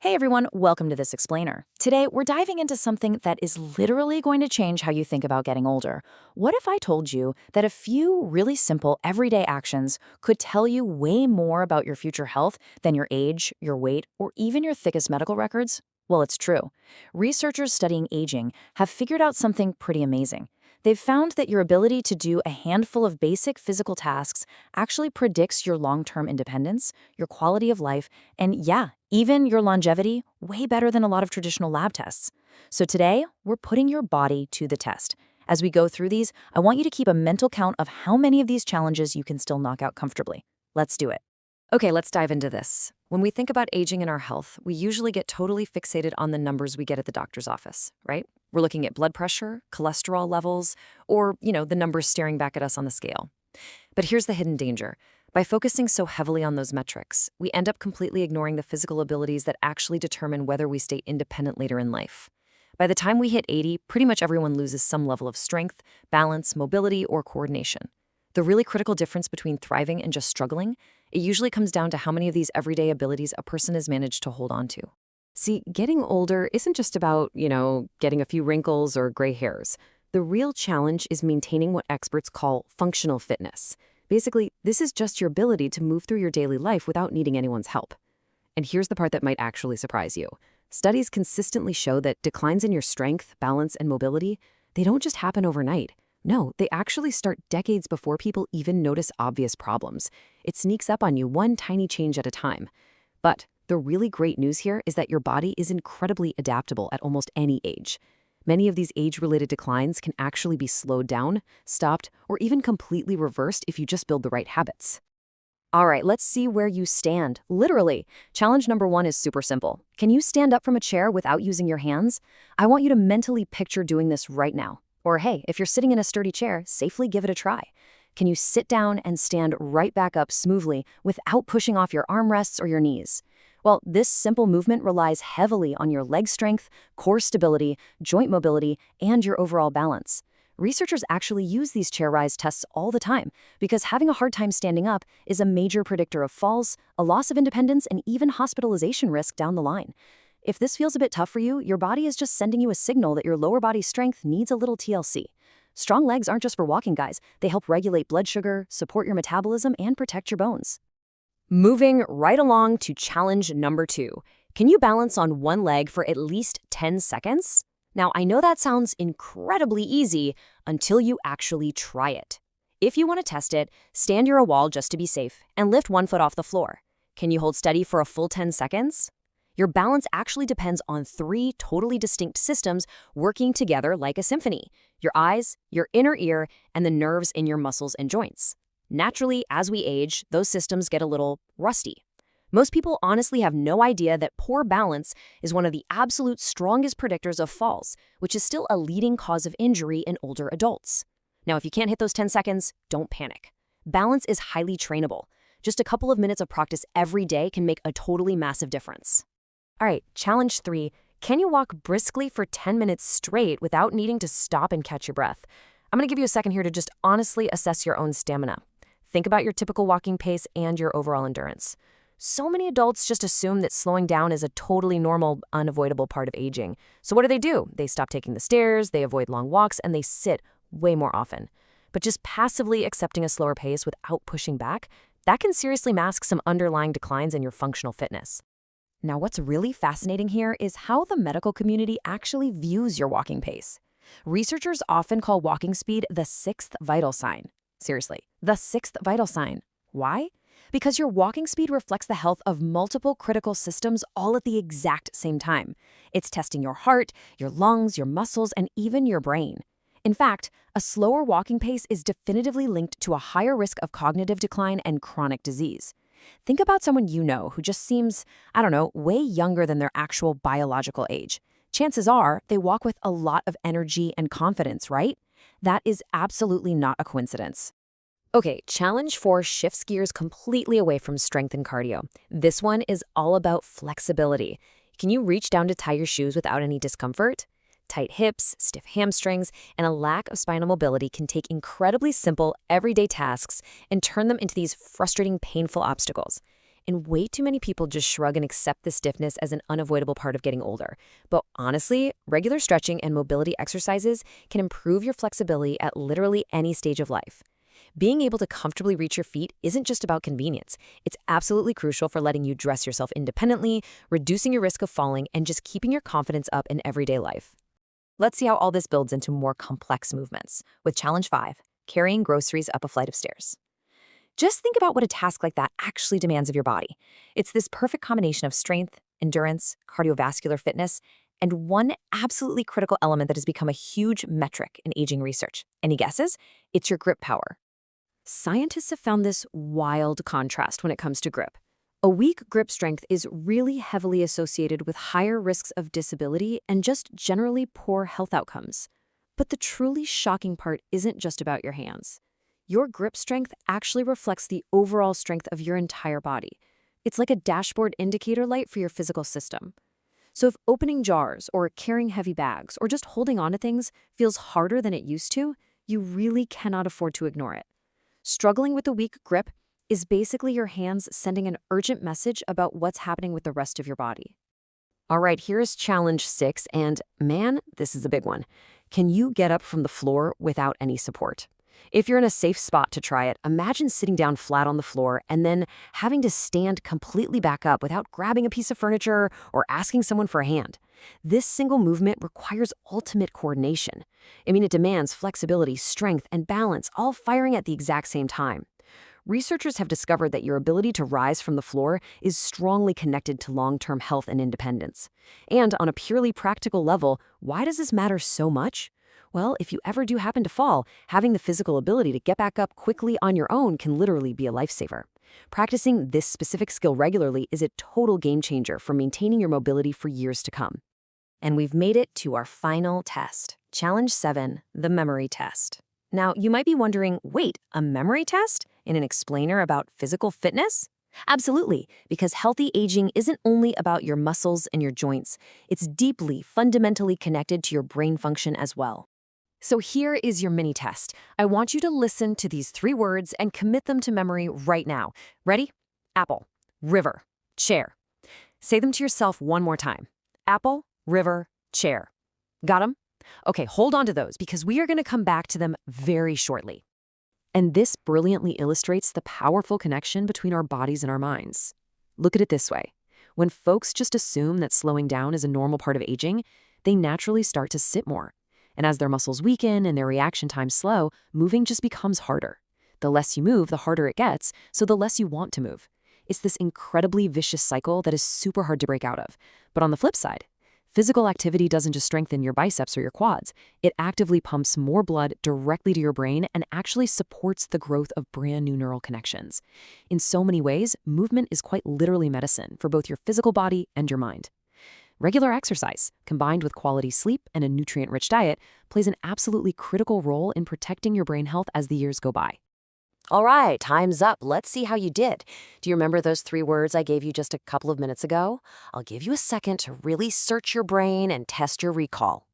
Hey everyone, welcome to This Explainer. Today, we're diving into something that is literally going to change how you think about getting older. What if I told you that a few really simple, everyday actions could tell you way more about your future health than your age, your weight, or even your thickest medical records? Well, it's true. Researchers studying aging have figured out something pretty amazing. They've found that your ability to do a handful of basic physical tasks actually predicts your long-term independence, your quality of life, and yeah, even your longevity way better than a lot of traditional lab tests. So today, we're putting your body to the test. As we go through these, I want you to keep a mental count of how many of these challenges you can still knock out comfortably. Let's do it. Okay, let's dive into this. When we think about aging and our health, we usually get totally fixated on the numbers we get at the doctor's office, right? We're looking at blood pressure, cholesterol levels, or, the numbers staring back at us on the scale. But here's the hidden danger. By focusing so heavily on those metrics, we end up completely ignoring the physical abilities that actually determine whether we stay independent later in life. By the time we hit 80, pretty much everyone loses some level of strength, balance, mobility, or coordination. The really critical difference between thriving and just struggling, it usually comes down to how many of these everyday abilities a person has managed to hold on to. See, getting older isn't just about, getting a few wrinkles or gray hairs. The real challenge is maintaining what experts call functional fitness. Basically, this is just your ability to move through your daily life without needing anyone's help. And here's the part that might actually surprise you. Studies consistently show that declines in your strength, balance, and mobility, they don't just happen overnight. No, they actually start decades before people even notice obvious problems. It sneaks up on you one tiny change at a time. But the really great news here is that your body is incredibly adaptable at almost any age. Many of these age-related declines can actually be slowed down, stopped, or even completely reversed if you just build the right habits. All right, let's see where you stand. Literally. Challenge number 1 is super simple. Can you stand up from a chair without using your hands? I want you to mentally picture doing this right now. Or hey, if you're sitting in a sturdy chair, safely give it a try. Can you sit down and stand right back up smoothly without pushing off your armrests or your knees? Well, this simple movement relies heavily on your leg strength, core stability, joint mobility, and your overall balance. Researchers actually use these chair rise tests all the time because having a hard time standing up is a major predictor of falls, a loss of independence, and even hospitalization risk down the line. If this feels a bit tough for you, your body is just sending you a signal that your lower body strength needs a little TLC. Strong legs aren't just for walking, guys. They help regulate blood sugar, support your metabolism, and protect your bones. Moving right along to challenge number 2. Can you balance on one leg for at least 10 seconds? Now, I know that sounds incredibly easy until you actually try it. If you want to test it, stand near a wall just to be safe and lift one foot off the floor. Can you hold steady for a full 10 seconds? Your balance actually depends on 3 totally distinct systems working together like a symphony: your eyes, your inner ear, and the nerves in your muscles and joints. Naturally, as we age, those systems get a little rusty. Most people honestly have no idea that poor balance is one of the absolute strongest predictors of falls, which is still a leading cause of injury in older adults. Now, if you can't hit those 10 seconds, don't panic. Balance is highly trainable. Just a couple of minutes of practice every day can make a totally massive difference. All right, challenge 3. Can you walk briskly for 10 minutes straight without needing to stop and catch your breath? I'm going to give you a second here to just honestly assess your own stamina. Think about your typical walking pace and your overall endurance. So many adults just assume that slowing down is a totally normal, unavoidable part of aging. So what do? They stop taking the stairs, they avoid long walks, and they sit way more often. But just passively accepting a slower pace without pushing back, that can seriously mask some underlying declines in your functional fitness. Now, what's really fascinating here is how the medical community actually views your walking pace. Researchers often call walking speed the 6th vital sign. Seriously, the 6th vital sign. Why? Because your walking speed reflects the health of multiple critical systems all at the exact same time. It's testing your heart, your lungs, your muscles, and even your brain. In fact, a slower walking pace is definitively linked to a higher risk of cognitive decline and chronic disease. Think about someone you know who just seems, way younger than their actual biological age. Chances are they walk with a lot of energy and confidence, right? That is absolutely not a coincidence. Okay, challenge 4 shifts gears completely away from strength and cardio. This one is all about flexibility. Can you reach down to tie your shoes without any discomfort? Tight hips, stiff hamstrings, and a lack of spinal mobility can take incredibly simple, everyday tasks and turn them into these frustrating, painful obstacles. And way too many people just shrug and accept the stiffness as an unavoidable part of getting older. But honestly, regular stretching and mobility exercises can improve your flexibility at literally any stage of life. Being able to comfortably reach your feet isn't just about convenience. It's absolutely crucial for letting you dress yourself independently, reducing your risk of falling, and just keeping your confidence up in everyday life. Let's see how all this builds into more complex movements with Challenge 5, carrying groceries up a flight of stairs. Just think about what a task like that actually demands of your body. It's this perfect combination of strength, endurance, cardiovascular fitness, and one absolutely critical element that has become a huge metric in aging research. Any guesses? It's your grip power. Scientists have found this wild contrast when it comes to grip. A weak grip strength is really heavily associated with higher risks of disability and just generally poor health outcomes. But the truly shocking part isn't just about your hands. Your grip strength actually reflects the overall strength of your entire body. It's like a dashboard indicator light for your physical system. So if opening jars or carrying heavy bags or just holding onto things feels harder than it used to, you really cannot afford to ignore it. Struggling with a weak grip is basically your hands sending an urgent message about what's happening with the rest of your body. All right, here's Challenge 6, and man, this is a big one. Can you get up from the floor without any support? If you're in a safe spot to try it, imagine sitting down flat on the floor and then having to stand completely back up without grabbing a piece of furniture or asking someone for a hand. This single movement requires ultimate coordination. It demands flexibility, strength, and balance, all firing at the exact same time. Researchers have discovered that your ability to rise from the floor is strongly connected to long-term health and independence. And on a purely practical level, why does this matter so much? Well, if you ever do happen to fall, having the physical ability to get back up quickly on your own can literally be a lifesaver. Practicing this specific skill regularly is a total game changer for maintaining your mobility for years to come. And we've made it to our final test, Challenge 7, the memory test. Now, you might be wondering, wait, a memory test in an explainer about physical fitness? Absolutely, because healthy aging isn't only about your muscles and your joints. It's deeply, fundamentally connected to your brain function as well. So here is your mini test. I want you to listen to these 3 words and commit them to memory right now. Ready? Apple, river, chair. Say them to yourself one more time. Apple, river, chair. Got them? Okay, hold on to those because we are going to come back to them very shortly. And this brilliantly illustrates the powerful connection between our bodies and our minds. Look at it this way. When folks just assume that slowing down is a normal part of aging, they naturally start to sit more. And as their muscles weaken and their reaction times slow, moving just becomes harder. The less you move, the harder it gets, so the less you want to move. It's this incredibly vicious cycle that is super hard to break out of. But on the flip side, physical activity doesn't just strengthen your biceps or your quads. It actively pumps more blood directly to your brain and actually supports the growth of brand new neural connections. In so many ways, movement is quite literally medicine for both your physical body and your mind. Regular exercise, combined with quality sleep and a nutrient-rich diet, plays an absolutely critical role in protecting your brain health as the years go by. All right, time's up. Let's see how you did. Do you remember those 3 words I gave you just a couple of minutes ago? I'll give you a second to really search your brain and test your recall.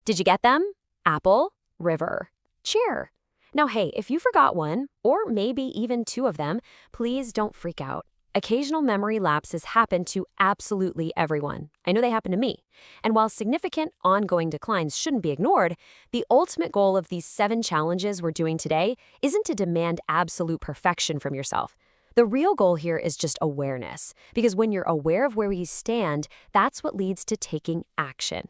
Did you get them? Apple, river, chair. Now, hey, if you forgot one, or maybe even 2 of them, please don't freak out. Occasional memory lapses happen to absolutely everyone. I know they happen to me. And while significant ongoing declines shouldn't be ignored, the ultimate goal of these 7 challenges we're doing today isn't to demand absolute perfection from yourself. The real goal here is just awareness, because when you're aware of where you stand, that's what leads to taking action.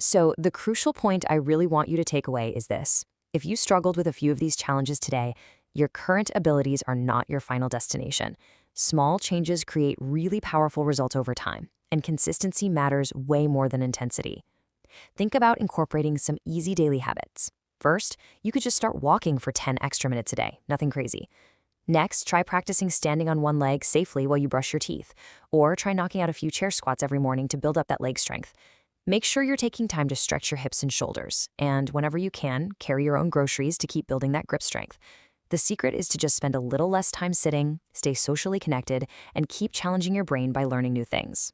So the crucial point I really want you to take away is this. If you struggled with a few of these challenges today, your current abilities are not your final destination. Small changes create really powerful results over time, and consistency matters way more than intensity. Think about incorporating some easy daily habits. First, you could just start walking for 10 extra minutes a day, nothing crazy. Next, try practicing standing on one leg safely while you brush your teeth, or try knocking out a few chair squats every morning to build up that leg strength. Make sure you're taking time to stretch your hips and shoulders, and whenever you can, carry your own groceries to keep building that grip strength. The secret is to just spend a little less time sitting, stay socially connected, and keep challenging your brain by learning new things.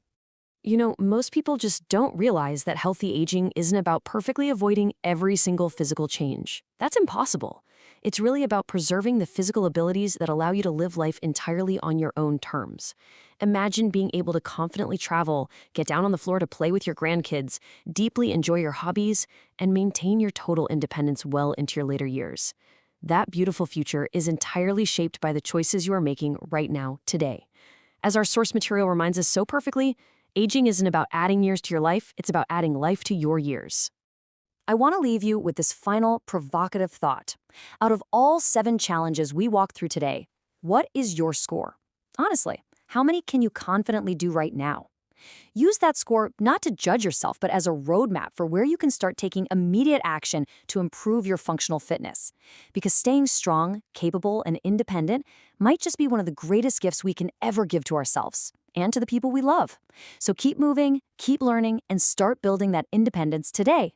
Most people just don't realize that healthy aging isn't about perfectly avoiding every single physical change. That's impossible. It's really about preserving the physical abilities that allow you to live life entirely on your own terms. Imagine being able to confidently travel, get down on the floor to play with your grandkids, deeply enjoy your hobbies, and maintain your total independence well into your later years. That beautiful future is entirely shaped by the choices you are making right now, today. As our source material reminds us so perfectly, aging isn't about adding years to your life, it's about adding life to your years. I want to leave you with this final provocative thought. Out of all 7 challenges we walked through today, what is your score? Honestly, how many can you confidently do right now? Use that score not to judge yourself, but as a roadmap for where you can start taking immediate action to improve your functional fitness. Because staying strong, capable, and independent might just be one of the greatest gifts we can ever give to ourselves and to the people we love. So keep moving, keep learning, and start building that independence today.